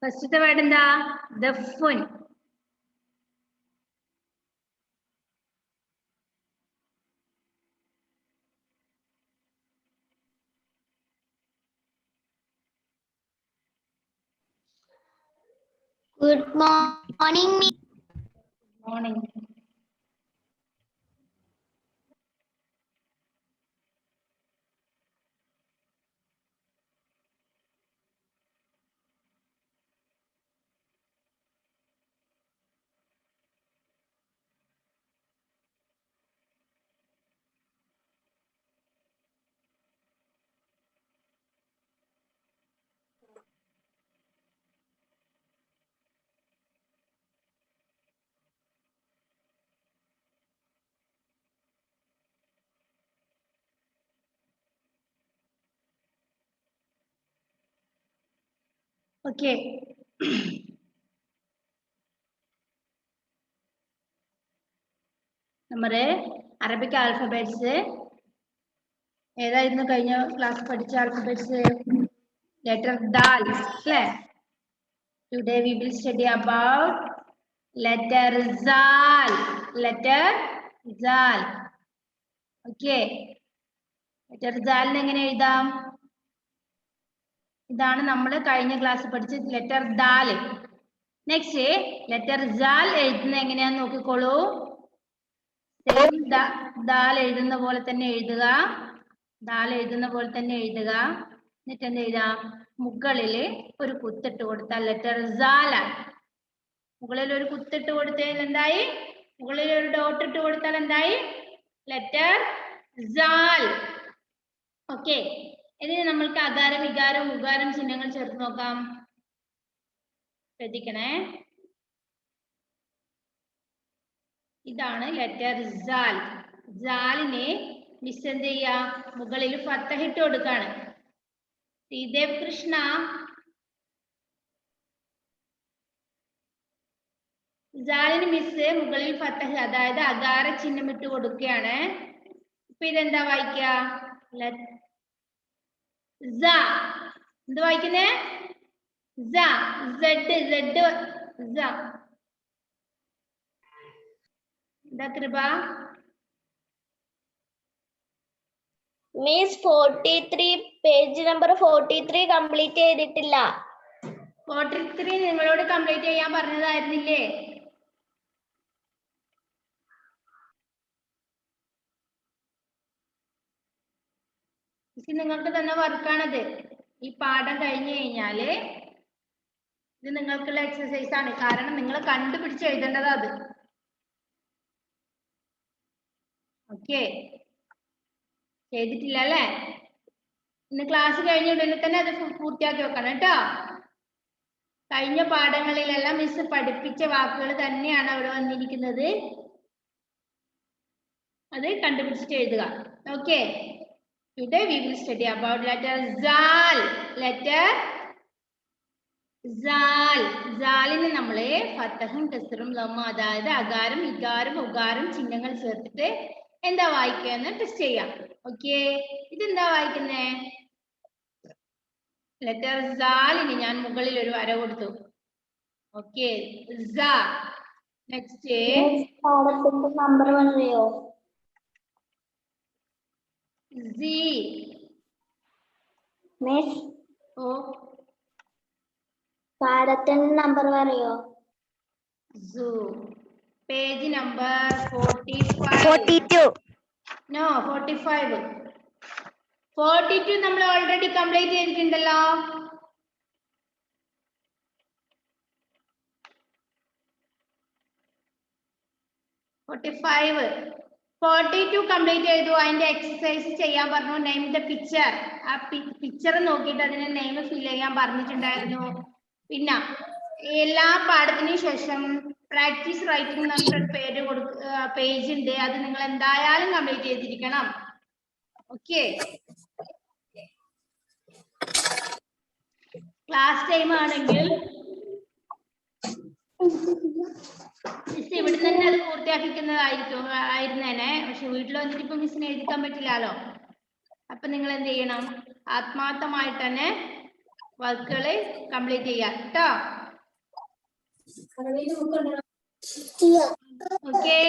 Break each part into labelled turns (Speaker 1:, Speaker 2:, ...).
Speaker 1: ഫസ്റ്റത്തെ വേർഡ് എന്താ? ദഫുൻ.
Speaker 2: Good morning, Miss.
Speaker 1: Morning. Okay, നമ്മുടെ അറബിക് ആൽഫബറ്റ്സ് ഏതായിരുന്നു കഴിഞ്ഞ ക്ലാസ് പഠിച്ച ആൽഫബറ്റ്സ്? ലെറ്റർ ദാൽ അല്ലേ? Today we will study about letter സാൽ. ലെറ്റർ സാൽ. ഓക്കെ, ലെറ്റർ സാലിന് എങ്ങനെ എഴുതാം? ഇതാണ് നമ്മൾ കഴിഞ്ഞ ക്ലാസ് പഠിച്ച ലെറ്റർ ദാൽ. നെക്സ്റ്റ് ലെറ്റർ സാൽ എഴുതുന്നത് എങ്ങനെയാന്ന് നോക്കിക്കോളൂ. സെയിം ദാൽ എഴുതുന്ന പോലെ തന്നെ എഴുതുക. ദാൽ എഴുതുന്ന പോലെ തന്നെ എഴുതുക. എന്നിട്ട് എന്ത് എഴുതാം? മുകളില് ഒരു കുത്തിട്ട് കൊടുത്താൽ ലെറ്റർ സാലാണ്. മുകളിൽ ഒരു കുത്തിട്ട് കൊടുത്താൽ എന്തായി? മുകളിൽ ഒരു ഡോട്ട് ഇട്ട് കൊടുത്താൽ എന്തായി? ലെറ്റർ സാൽ. ഓക്കെ, ഇതിന് നമ്മൾക്ക് അകാരം, വികാരം, ഉകാരം ചിഹ്നങ്ങൾ ചേർത്ത് നോക്കാം. ശ്രദ്ധിക്കണേ, ഇതാണ് ലെറ്റർ സാൽ. സാലിനെ മിസ് എന്ത് ചെയ്യാ? മുകളിൽ ഫത്തഹ ഇട്ട് കൊടുക്കാണ്. ശ്രീദേവ് കൃഷ്ണ, സാലിന് മിസ് മുകളിൽ ഫത്തഹ, അതായത് അകാര ചിഹ്നം ഇട്ട് കൊടുക്കുകയാണ്. ഇപ്പൊ ഇതെന്താ വായിക്ക? എന്ത് വായിക്കുന്നേ? എന്താ കൃപ?
Speaker 2: Miss 43 പേജ് നമ്പർ 43 കംപ്ലീറ്റ് ചെയ്തിട്ടില്ല.
Speaker 1: 43 നിങ്ങളോട് കംപ്ലീറ്റ് ചെയ്യാൻ പറഞ്ഞതായിരുന്നില്ലേ? നിങ്ങൾക്ക് തന്ന വർക്കാണത്. ഈ പാഠം കഴിഞ്ഞു കഴിഞ്ഞാല് ഇത് നിങ്ങൾക്കുള്ള എക്സസൈസ് ആണ്. കാരണം നിങ്ങൾ കണ്ടുപിടിച്ച് എഴുതേണ്ടത് അത്. ഓക്കെ, ചെയ്തിട്ടില്ല അല്ലേ? ഇന്ന് ക്ലാസ് കഴിഞ്ഞ ഉടനെ തന്നെ അത് പൂർത്തിയാക്കി വെക്കണം കേട്ടോ. കഴിഞ്ഞ പാഠങ്ങളിലെല്ലാം മിസ് പഠിപ്പിച്ച വാക്കുകൾ തന്നെയാണ് അവിടെ വന്നിരിക്കുന്നത്. അത് കണ്ടുപിടിച്ചിട്ട് എഴുതുക. Okay, today we will study about letter സാൽ. ലെറ്റർ സാൽ. സാലിന് നമ്മള് ഫത്തഹും കസ്റും ലമ്മും, അതായത് അകാരം, ഇകാരം, ഉകാരം ചിഹ്നങ്ങൾ ചേർത്തിട്ട് എന്താ വായിക്കുക എന്ന് ടെസ്റ്റ് ചെയ്യാം. ഓക്കെ, ഇതെന്താ വായിക്കുന്നേ? ലെറ്റർ സാലിന് ഞാൻ മുകളിൽ ഒരു വര കൊടുത്തു. ഓക്കെ, നെക്സ്റ്റ്
Speaker 2: പാഠത്തിന്റെ നമ്പർ പറയോ? മിസ്
Speaker 1: ഓ,
Speaker 2: പാഠത്തിന്റെ നമ്പർ പറയോ?
Speaker 1: Page number 45. നോ, 45. 42 നമ്മൾ ഓൾറെഡി കംപ്ലീറ്റ് ചെയ്തിട്ടുണ്ടല്ലോ. ഫോർട്ടി 42 കംപ്ലീറ്റ് ചെയ്തു. അതിന്റെ എക്സസൈസ് ചെയ്യാൻ പറഞ്ഞു. Name the picture. ആ പിക്ചർ നോക്കിയിട്ട് അതിന്റെ നെയിം ഫിൽ ചെയ്യാൻ പറഞ്ഞിട്ടുണ്ടായിരുന്നു. പിന്നെ എല്ലാ പാഠത്തിനും ശേഷം പ്രാക്ടീസ് റൈറ്റിംഗ് എന്ന് പറഞ്ഞിട്ടൊരു പേജ് ഉണ്ട്. അത് നിങ്ങൾ എന്തായാലും കംപ്ലീറ്റ് ചെയ്തിരിക്കണം. ഓക്കെ, ക്ലാസ് ടൈം ആണെങ്കിൽ മിസ് ഇവിടെ തന്നെ അത് ആയിരുന്നേനെ. പക്ഷെ വീട്ടിൽ വന്നിട്ട് ഇപ്പൊ മിസ്സിന് എഴുതിക്കാൻ പറ്റില്ലല്ലോ. അപ്പൊ നിങ്ങൾ എന്ത് ചെയ്യണം? ആത്മാർത്ഥമായിട്ട് തന്നെ വർക്കുകൾ കംപ്ലീറ്റ് ചെയ്യാം കേട്ടോ. ഓക്കെ,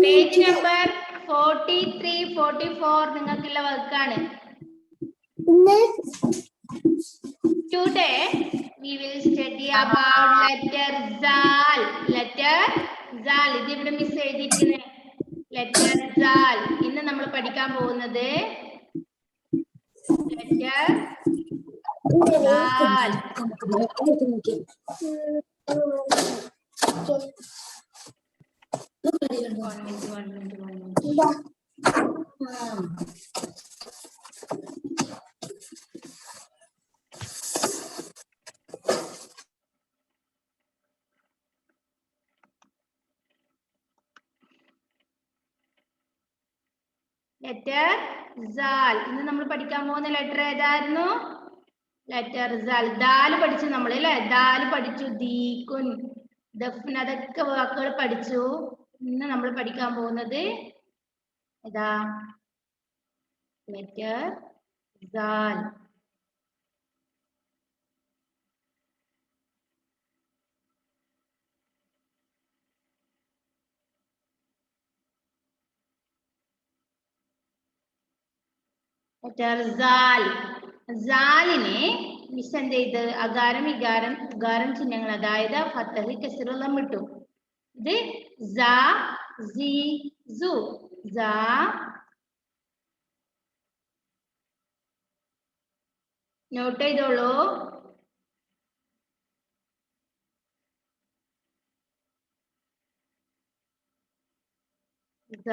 Speaker 1: പേജ് നമ്പർ 43, 44 നിങ്ങൾക്കുള്ള വർക്കാണ്. Today we will study about letter Zal. Letter Zal. ഇത് ഇവിടെ മിസ് എഴുതിയിരിക്കുന്നത് letter Zal. ഇന്ന് നമ്മൾ പഠിക്കാൻ പോകുന്നത് letter Zal. One minute. Letter സാൽ. ഇന്ന് നമ്മൾ പഠിക്കാൻ പോകുന്ന ലെറ്റർ ഏതായിരുന്നു? ലെറ്റർ സാൽ. ദാല് പഠിച്ചു നമ്മൾ അല്ലെ, ദാല് പഠിച്ചു, ദീകുൻ, ദഫ്ന, അതൊക്കെ വാക്കുകൾ പഠിച്ചു. ഇന്ന് നമ്മൾ പഠിക്കാൻ പോകുന്നത് ഏതാ? ലെറ്റർ സാൽ. സാലിനെ മിസ് എന്ത് ചെയ്ത് അകാരം ഇകാരം ഉകാരം ചിഹ്നങ്ങൾ, അതായത് ഫത്തഹ് കസ്റെല്ലാം വിട്ടു. ഇത് സ, സി, സു. സ, നോട്ട് ചെയ്തോളൂ. സ,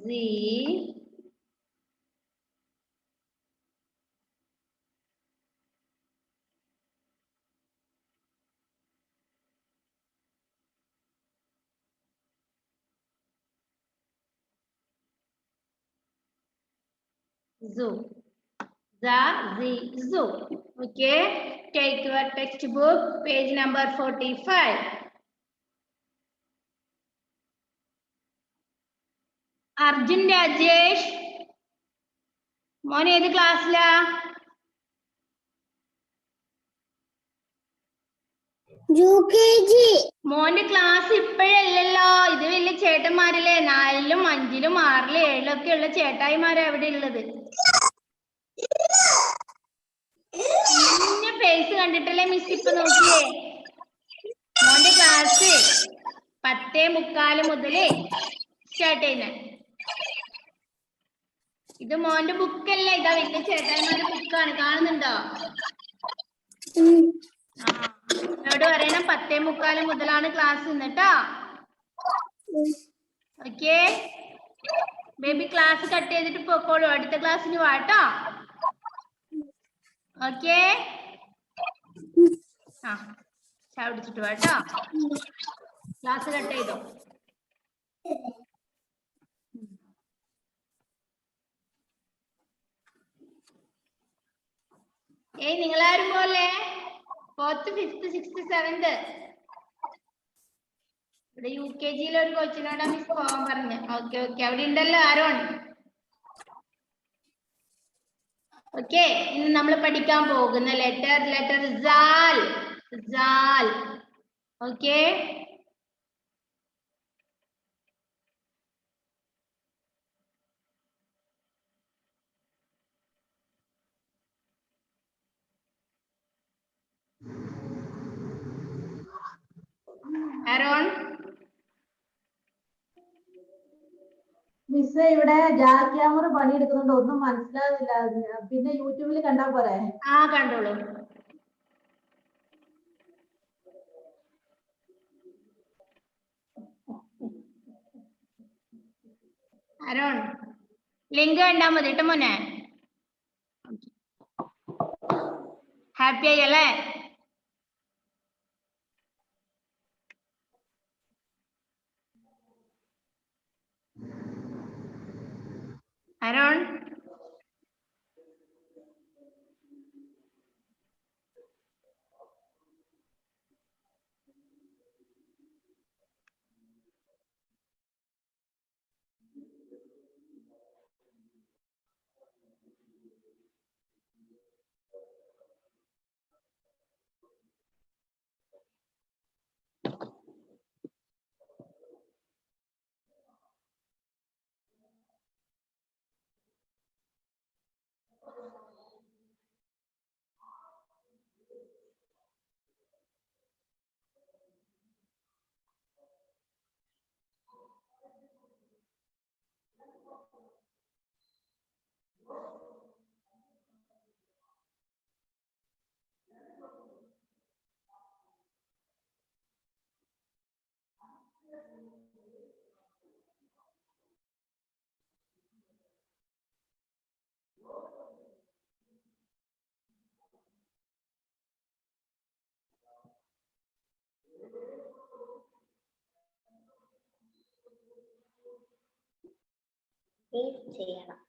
Speaker 1: C, Zoo. The, zoo. Okay. Take your textbook, page number 45. Arjun Rajesh. മോൻ ഏത് ക്ലാസ്സിലാ? മോന്റെ ക്ലാസ് ഇപ്പോഴല്ലല്ലോ, ഇത് വലിയ ചേട്ടന്മാരല്ലേ, 4ലും 5ലും 6ലും 7ലും ഒക്കെ ഉള്ള ചേട്ടായിമാരാ അവിടെ ഉള്ളത്. പിന്നെ ഫേസ് കണ്ടിട്ടല്ലേ മിസ് ഇപ്പൊ നോക്കിയേ. മോന്റെ ക്ലാസ് 10:45 മുതലേ സ്റ്റാർട്ട് ചെയ്യുന്നേ. ഇത് മോന്റെ ബുക്കല്ല, ഇതാ വലിയ ചേട്ടായിമാരുടെ ബുക്കാണ്, കാണുന്നുണ്ടോ? എന്നോട് പറയണം 10:45 മുതലാണ് ക്ലാസ് ഇന്നിട്ടോ. ഓക്കെ ബേബി, ക്ലാസ് കട്ട് ചെയ്തിട്ട് പോക്കോളൂ, അടുത്ത ക്ലാസ്സിന് വാട്ടോ. ഓക്കെ, ആ ചവിടിച്ചിട്ട് വാട്ടോ. ക്ലാസ് കട്ട് ചെയ്തോ. ഏയ് നിങ്ങളാരും പോലെ 4th, 5th, 6th, 7th. ഇവിടെ UKG-യിലെ ഒരു കൊച്ചിനോടാ മിസ് പോവാൻ പറഞ്ഞു. ഓക്കെ ഓക്കെ, അവിടെ ഉണ്ടല്ലോ ആരോൺ. ഓക്കെ, ഇന്ന് നമ്മൾ പഠിക്കാൻ പോകുന്ന ലെറ്റർ സാൽ. സാൽ. Okay, Aaron.
Speaker 3: മിസ് ഇവിടെ ജാൽ ക്യാമറ പണിയെടുക്കുന്നുണ്ട്, ഒന്നും മനസ്സിലാകുന്നില്ല. പിന്നെ യൂട്യൂബിൽ കണ്ടാ പോരെ?
Speaker 1: ആ കണ്ടോളൂ. ആരോൺ ലിങ്ക് കണ്ടാ മതി കേട്ടോ മോനെ. ഹാപ്പി ആയി അല്ലേ? ആരോൺ
Speaker 2: ചെയ്യണം.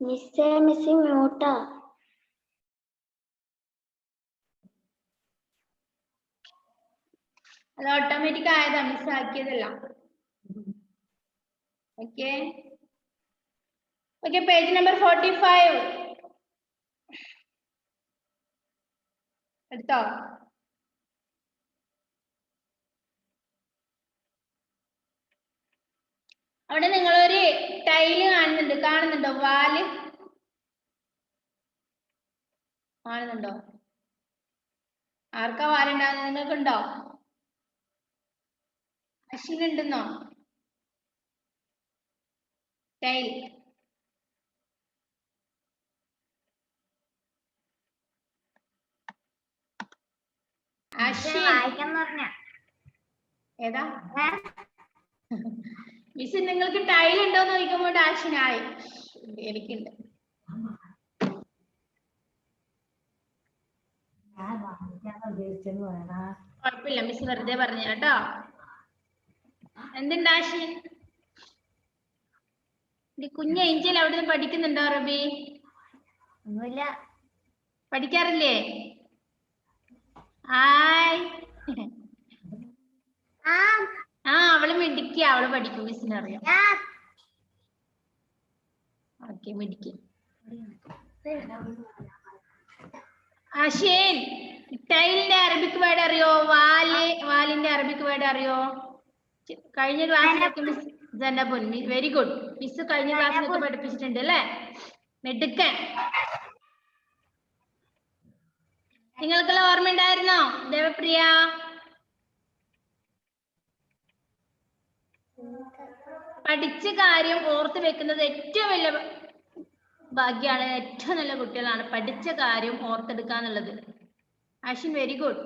Speaker 2: മിസ്സേ മ്യൂട്ടാ.
Speaker 1: അത് ഓട്ടോമാറ്റിക് ആയതാ, മിസ് ആക്കിയതല്ല. ഓക്കെ ഓക്കെ, പേജ് നമ്പർ 45 എടുത്തോ? അവിടെ നിങ്ങളൊരു ടൈല് കാണുന്നുണ്ടോ? വാല് കാണുന്നുണ്ടോ? ആർക്കാ വാലുണ്ടാകുന്നത്? നിങ്ങൾക്കുണ്ടോ? അശ്വിനുണ്ടെന്നോ ടൈൽ? ഏതാ മിസ്? നിങ്ങൾക്ക് ടൈൽ ഉണ്ടോന്ന് ചോദിക്കുമ്പോൾ ആശിനായി. എനിക്കുണ്ട്. കുഴപ്പമില്ല, മിസ് വെറുതെ പറഞ്ഞു കേട്ടോ. എന്തുണ്ട് ആശിൻ? കുഞ്ഞ ഏഞ്ചൽ അവിടെ നിന്ന് പഠിക്കുന്നുണ്ടോ റബി?
Speaker 2: ഒന്നുമില്ല.
Speaker 1: പഠിക്കാറില്ലേ? ഹായ്. അവള് മിടിക്കുക, അവള് പഠിക്കും, മിസ്സിന് അറിയാം. ഓക്കെ, മിടിക്കും. ആശേൻ, ടൈലിന്റെ അറബിക് വേർഡ് അറിയോ? വാലിന്റെ അറബിക് വേർഡ് അറിയോ? കഴിഞ്ഞ ക്ലാസ്സിലൊക്കെ മിസ് ജനബുൻ. Very good. മിസ് കഴിഞ്ഞ ക്ലാസ്സിലൊക്കെ പഠിപ്പിച്ചിട്ടുണ്ട് അല്ലേ? മിടുക്കൻ. നിങ്ങൾക്കെല്ലാം ഓർമ്മ ഉണ്ടായിരുന്നോ ദേവപ്രിയ? പഠിച്ച കാര്യം ഓർത്ത് വെക്കുന്നത് ഏറ്റവും വലിയ ഭാഗ്യാണ്. ഏറ്റവും നല്ല കുട്ടികളാണ് പഠിച്ച കാര്യം ഓർത്തെടുക്കാന്നുള്ളത്. Ashwin, very good.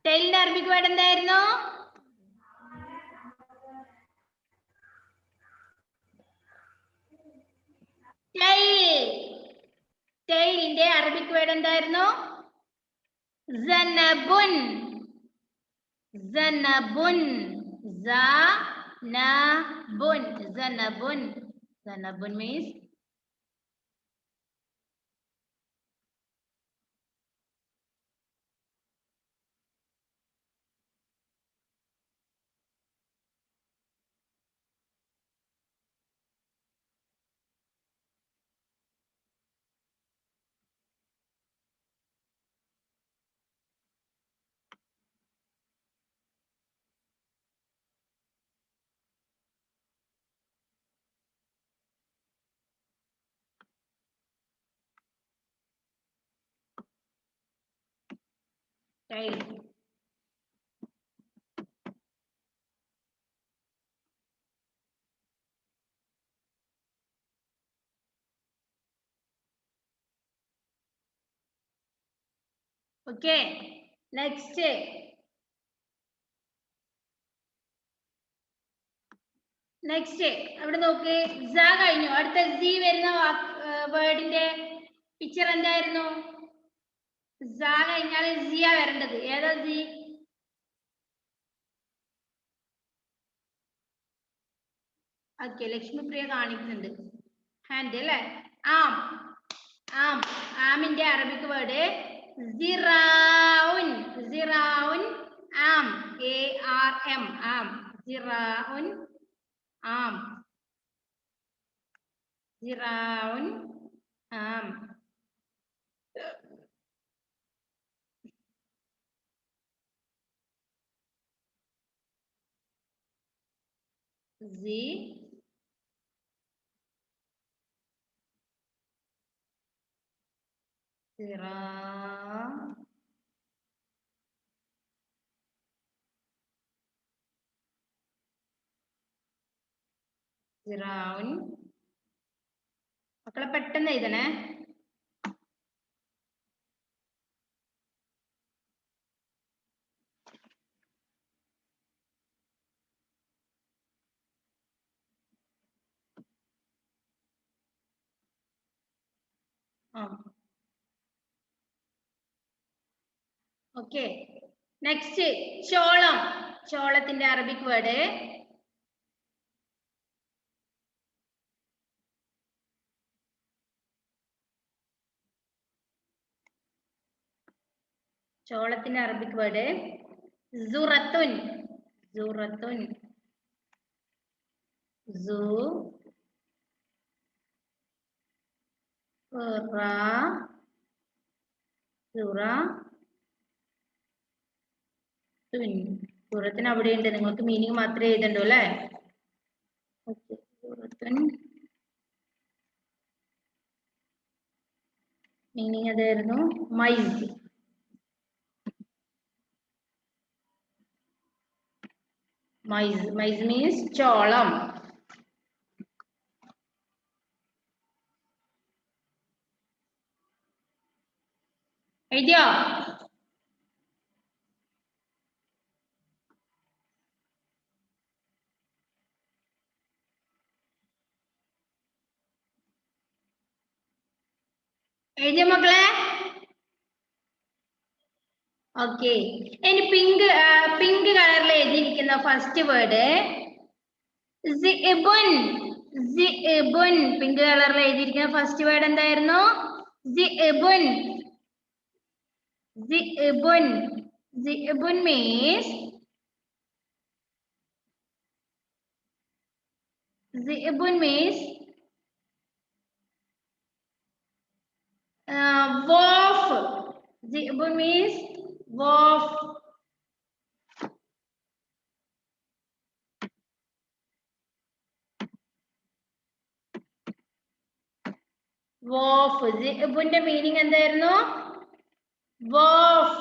Speaker 1: ടൈലിന്റെ അറബിക് വേർഡ് എന്തായിരുന്നു? ടൈലിന്റെ അറബിക് വേർഡ് എന്തായിരുന്നു? സനബുൻ. സനബുൻ. സനബുൻ. സനബുൻ. സനബുൻ means tile. Okay, next. Next അവിടെ നോക്ക്, സ കഴിഞ്ഞു. അടുത്ത സി വരുന്ന വേർഡിന്റെ പിക്ചർ എന്തായിരുന്നു? സ കഴിഞ്ഞാൽ സിയാ വരേണ്ടത്. ഏതാ സി? ഓക്കെ, ലക്ഷ്മിപ്രിയ കാണിക്കുന്നുണ്ട് ഹാൻഡ് അല്ലേ. ആം ആം ആമിന്റെ അറബിക് വേർഡ് സിറാഉൻ. സിറാഉൻ ആം, ARM ആം. സിറാഉൻ ആം. സിറാഉൻ ആം. C Sira സിറാഉൻ. മക്കളെ പെട്ടെന്ന് എഴുതണേ. ഓക്കെ, നെക്സ്റ്റ് ചോളം. ചോളത്തിന്റെ അറബിക് വേർഡ് ചോളത്തിന്റെ അറബിക് വേർഡ് സുറത്തുൻ. സുറത്തുൻ. സൂറത്തിന് അവിടെ ഉണ്ട്, നിങ്ങൾക്ക് മീനിങ് മാത്രമേ എഴുതണ്ടോ അല്ലേ. മീനിങ് അതായിരുന്നു മൈസ്. മൈസ്. മൈസ് മീൻസ് ചോളം. എഴുതിയോ? എഴുതിയ മക്കളെ? ഓക്കെ, ഇനി പിങ്ക് കളറിൽ എഴുതിയിരിക്കുന്ന ഫസ്റ്റ് വേർഡ് സിഇബുൻ. സിഇബുൻ. പിങ്ക് കളറിൽ എഴുതിയിരിക്കുന്ന ഫസ്റ്റ് വേർഡ് എന്തായിരുന്നു? സിഇബുൻ. സിഇബുൻ. സിഇബുൻ means wolf. Zibun means wolf. Wolf. Zibunന്റെ മീനിങ് എന്തായിരുന്നു? Wolf.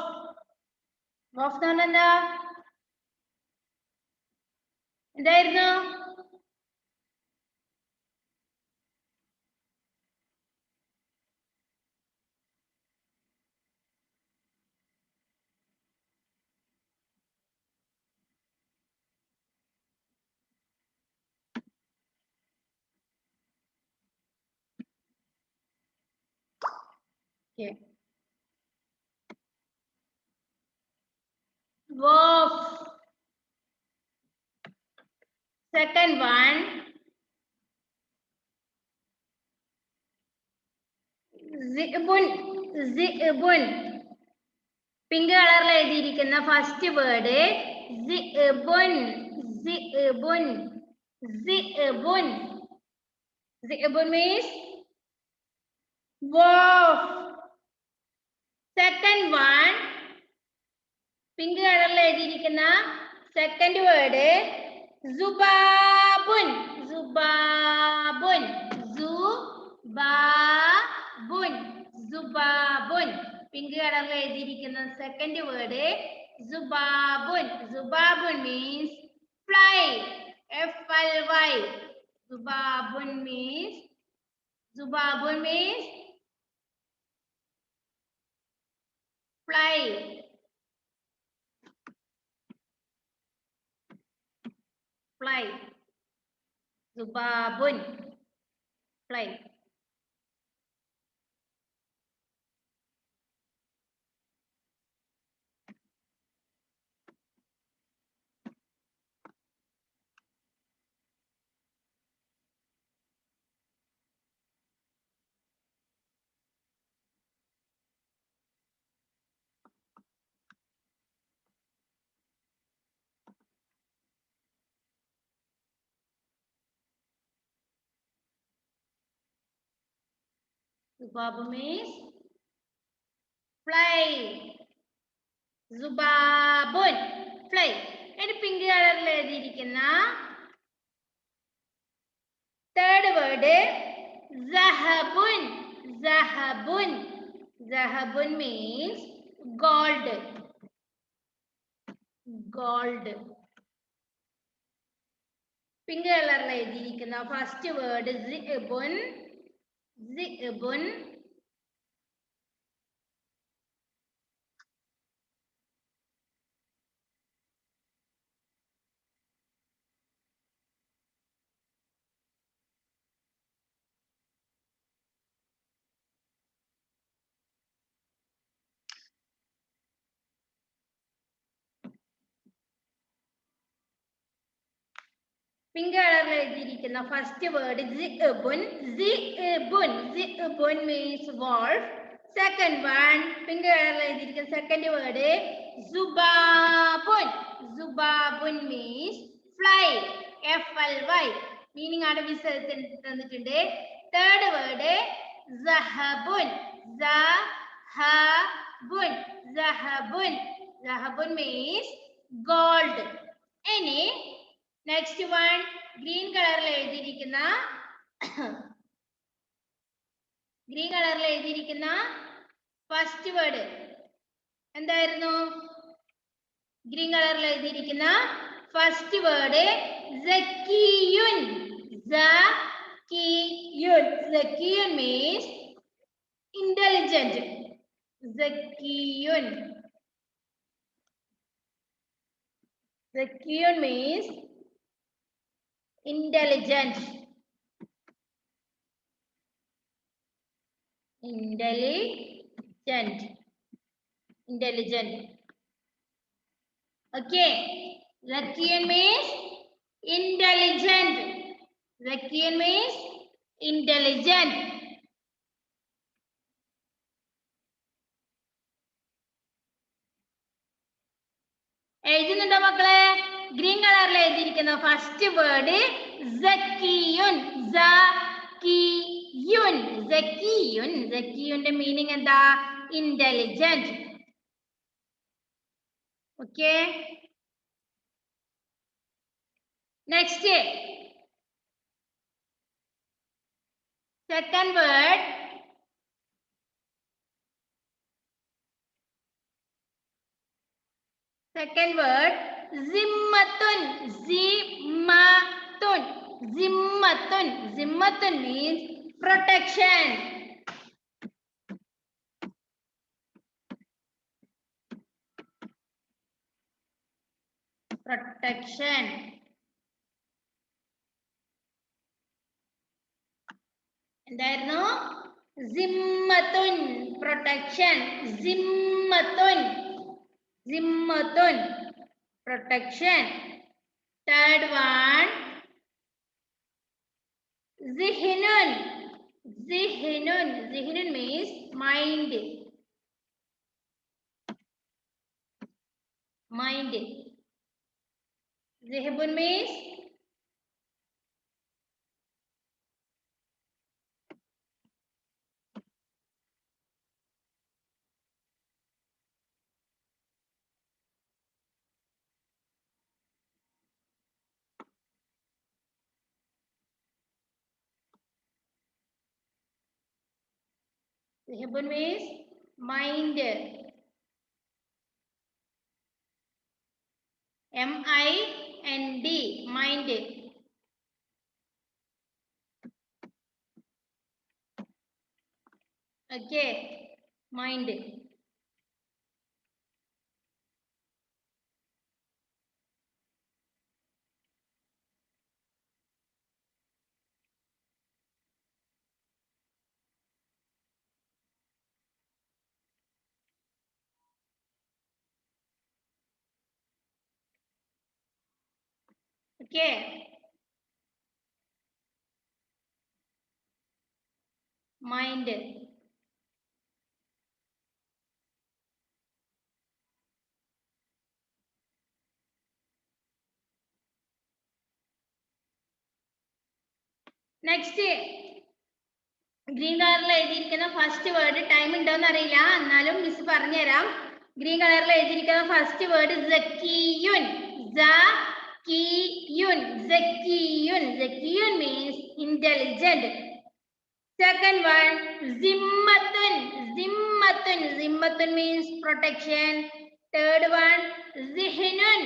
Speaker 1: Wolf എന്ന് പറഞ്ഞാൽ എന്താ? എന്തായിരുന്നു? Okay. Wolf. Second one. Zibun. Zibun. Pink കളറിൽ എഴുതിയിരിക്കുന്ന ഫസ്റ്റ് വേർഡ് സിഇബുൻ. സിഇബുൻ. സിഇബുൻ. സിഇബുൻ means wolf. Second one, pink കളറിൽ എഴുതിയിരിക്കുന്ന സെക്കൻഡ് വേർഡ് സുബാബുൻ. സുബാബുൻ. സുബാബുൻ. സുബാബുൻ. പിങ്ക് കളറിൽ എഴുതിയിരിക്കുന്ന സെക്കൻഡ് വേർഡ് സുബാബുൻ. സുബാബുൻ മീൻസ് ഫ്ലൈ. FLY. സുബാബുൻ മീൻസ് fly. Fly. Zubabun. Fly. Zubabu means fly. Zubabun fly. ഇനി പിങ്ക് കളറിൽ എഴുതിയിരിക്കുന്ന third word zahabun. Zahabun. Zahabun means gold. Gold. Pink കളറിൽ എഴുതിയിരിക്കുന്ന first word zi'bun. Zi'bun. Pink കളറിൽ എഴുതിയിരിക്കുന്ന first word zi'bun. Zi'bun. Zi'bun means wolf. Second one pink കളറിൽ എഴുതിയിരിക്കുന്ന second word zubabun. Zubabun means fly. FLY. Meaning ആണ് miss തന്നിട്ടുണ്ട്. Third word zahabun. Zahabun. Zahabun. Zahabun means gold. ഇനി next one green കളറിൽ എഴുതിയിരിക്കുന്ന first word എന്തായിരുന്നു? Green കളറിൽ എഴുതിയിരിക്കുന്ന first word zakiyun. Zakiyun. Zakiyun means intelligent. Zakiyun. Zakiyun means intelligent. Intelligent. Okay. Zakiyun means intelligent. Zakiyun means intelligent. എഴുതുന്നുണ്ടോ മക്കളെ? Green കളറിൽ എഴുതിയിരിക്കുന്ന first word zakiyun. Zakiyun. Zakiyun. Zakiyunന്റെ മീനിങ് എന്താ? Intelligent. Okay. Next second word zimmatun. Zimmatun. Zimmatun. Zimmatun means protection. Protection. എന്തായിരുന്നു? zimmatun. Protection. Zimmatun. Zimmatun. Protection. Third one zihnun. Zihnun. Zihnun means mind. Mind. Zihbun means Zihbun means mind. MIND. Mind. Okay. Mind. Okay. Mind. Next, green കളറിൽ എഴുതിയിരിക്കുന്ന first word time ഉണ്ടോന്ന് അറിയില്ല, എന്നാലും miss പറഞ്ഞുതരാം. Green കളറിൽ എഴുതിയിരിക്കുന്ന first word സക്കീയുൻ. സക്കീയുൻ. സക്കീയുൻ. സക്കീയുൻ means intelligent. Second one, zimmatun. Zimmatun. Zimmatun means protection. Third one, zihnun.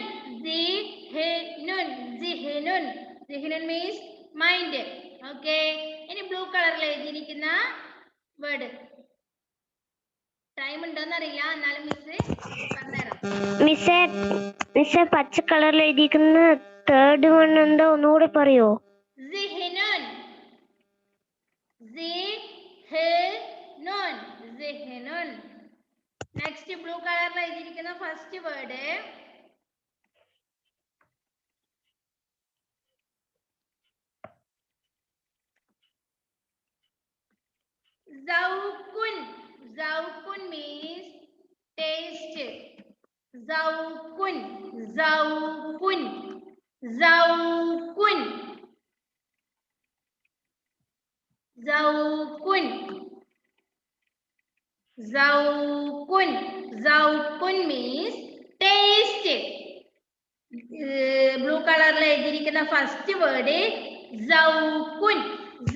Speaker 1: Zihnun. Zihnun. Zihnun means mind. Okay. Ini blue color le എഴുതിയിരിക്കുന്ന word. Time ഉണ്ടോന്ന് അറിയില്ല, എന്നാലും മിസ് പറഞ്ഞുതരാം.
Speaker 2: മിസ്സേ പച്ച കളറിൽ എഴുതിയിരിക്കുന്ന തേർഡ് വൺ എന്താ ഒന്നുകൂടെ പറയോ?
Speaker 1: Zihnun. Zihnun. Zihnun. Next blue color la എഴുതിയിരിക്കുന്ന first word zaukun. Zaukun means taste. Zaukun. Zaukun. Zaukun. Zaukun. Zaukun. Zaukun means taste. Blue color la എഴുതിയിരിക്കുന്ന first word zaukun.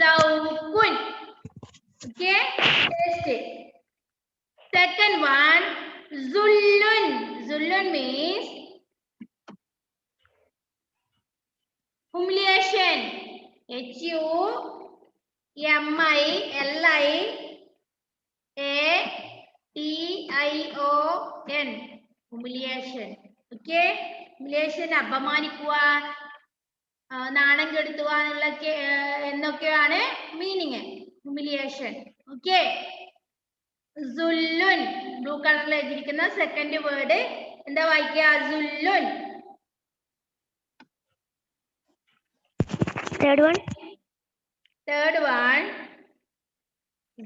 Speaker 1: Zaukun. Okay, taste. Second one, zullun. Zullun means humiliation. HUMILIATION. Humiliation. Okay, humiliation അപമാനിക്കുക, നാണം കെടുത്തുക എന്നൊക്കെയാണ് meaning. humiliation. Okay. Zullun. Blue കളറിൽ എഴുതിയിരിക്കുന്ന second word എന്താ വായിക്കുക? Zullun.
Speaker 2: Third one.
Speaker 1: Third one,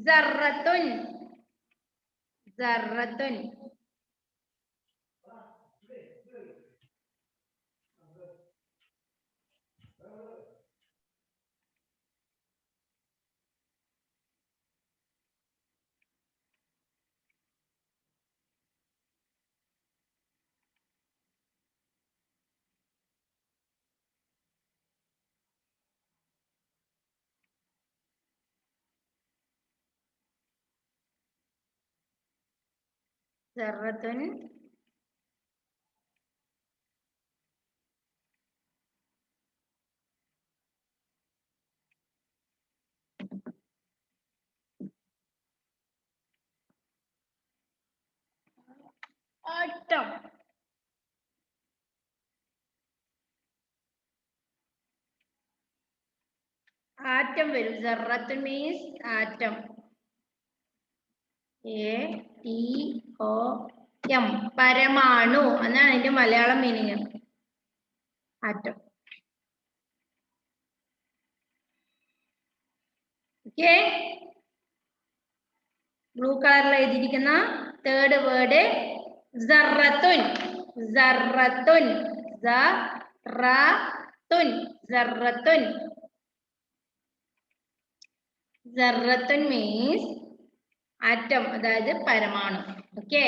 Speaker 1: zarratun. Zarratun. Zarratun. Atom. Atom വരും. Zarratun means atom. ATOM. പരമാണു എന്നാണ് അതിന്റെ Malayalam meaning. Atom. Okay. Blue കളറിൽ എഴുതിയിരിക്കുന്ന തേർഡ് വേർഡ് സർറത്തുൻ. സർറത്തുൻ. സർറത്തുൻ. സർറത്തുൻ. സർറത്തുൻ മീൻസ് ആറ്റം, അതായത് പരമാണു. ഓക്കെ.